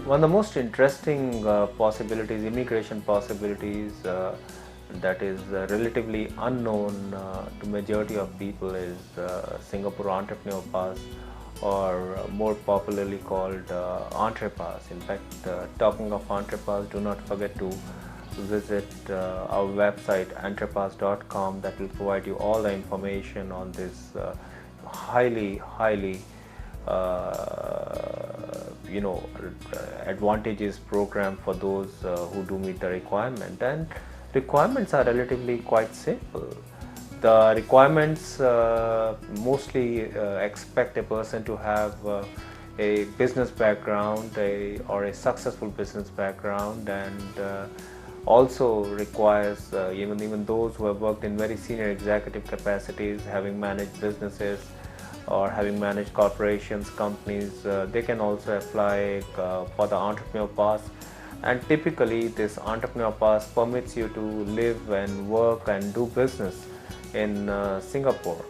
One of the most interesting possibilities, immigration possibilities, that is relatively unknown to majority of people is Singapore Entrepreneur Pass, or more popularly called Entre Pass. In fact, talking of Entre Pass, do not forget to visit our website entrepass.com. That will provide you all the information on this highly you know advantageous program for those who do meet the requirement. And requirements are relatively quite simple. The requirements mostly expect a person to have a business background, or a successful business background, and also requires even those who have worked in very senior executive capacities, having managed businesses or having managed corporations, companies, they can also apply for the Entrepreneur Pass. And typically this Entrepreneur Pass permits you to live and work and do business in Singapore.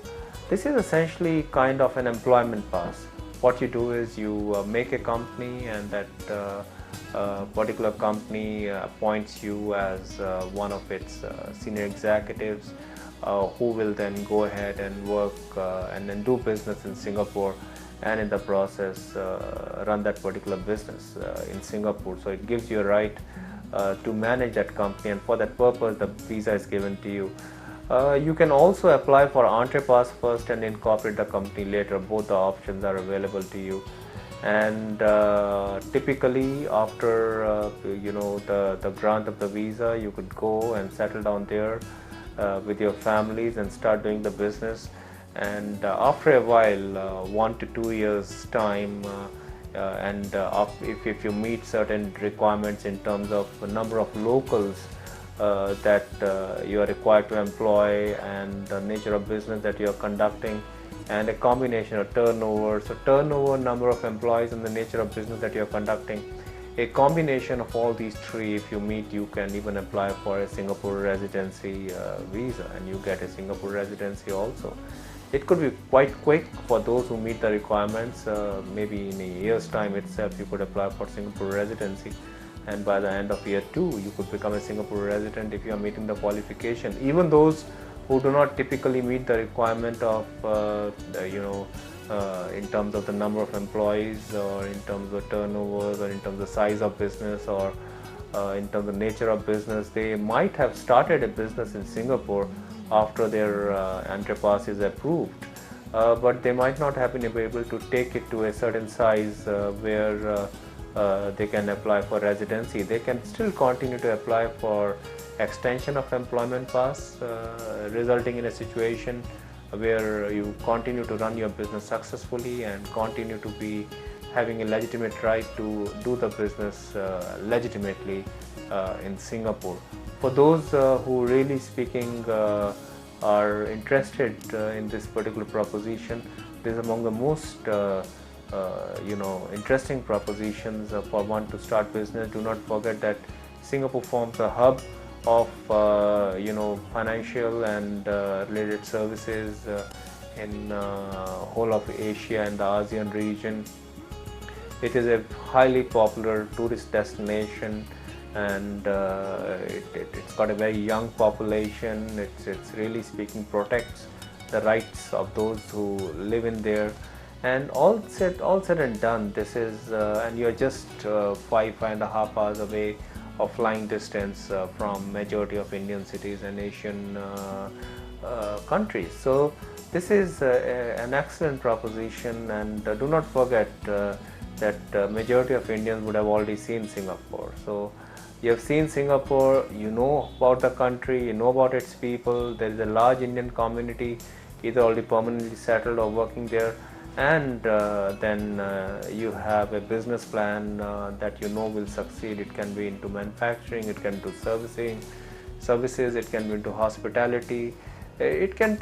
This is essentially kind of an employment pass. What you do is you make a company, and that particular company appoints you as one of its senior executives, who will then go ahead and work and then do business in Singapore, and in the process run that particular business in Singapore. So it gives you a right to manage that company, and for that purpose the visa is given to you. You can also apply for Entre Pass first and incorporate the company later. Both the options are available to you. And typically after the grant of the visa, you could go and settle down there with your families and start doing the business. And after a while, 1 to 2 years time, and if you meet certain requirements in terms of the number of locals that you are required to employ, and the nature of business that you are conducting, and a combination of turnover, so turnover, number of employees, and the nature of business that you are conducting, a combination of all these three, if you meet, you can even apply for a Singapore residency visa, and you get a Singapore residency also. It could be quite quick for those who meet the requirements. Maybe in a year's time itself you could apply for Singapore residency, and by the end of year 2 you could become a Singapore resident if you are meeting the qualification. Even those who do not typically meet the requirement of in terms of the number of employees, or in terms of turnovers, or in terms of size of business, or in terms of nature of business, they might have started a business in Singapore after their Entre Pass is approved, but they might not have been able to take it to a certain size where they can apply for residency. They can still continue to apply for extension of employment pass, resulting in a situation where you continue to run your business successfully and continue to be having a legitimate right to do the business legitimately in Singapore. For those who really speaking are interested in this particular proposition, this is among the most interesting propositions for one to start business. Do not forget that Singapore forms a hub of financial and related services in whole of Asia and the ASEAN region. It is a highly popular tourist destination, and it's got a very young population. It's really speaking protects the rights of those who live in there. And all said and done, this is and you're just 5.5 hours away of flying distance from majority of Indian cities and Asian countries. So this is an excellent proposition, and do not forget that majority of Indians would have already seen Singapore. So you have seen Singapore, you know about the country, you know about its people. There is a large Indian community either already permanently settled or working there, and then you have a business plan that you know will succeed. It can be into manufacturing, it can do services, it can be into hospitality, it can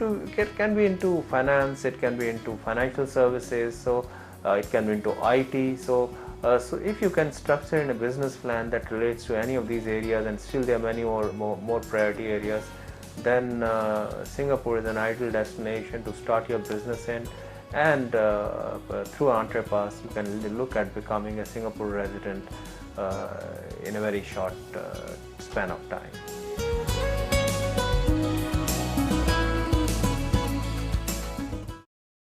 be into finance, it can be into financial services, so it can be into IT. So if you can structure in a business plan that relates to any of these areas, and still there are many more priority areas, then Singapore is an ideal destination to start your business in, and through Entrepass you can look at becoming a Singapore resident in a very short span of time.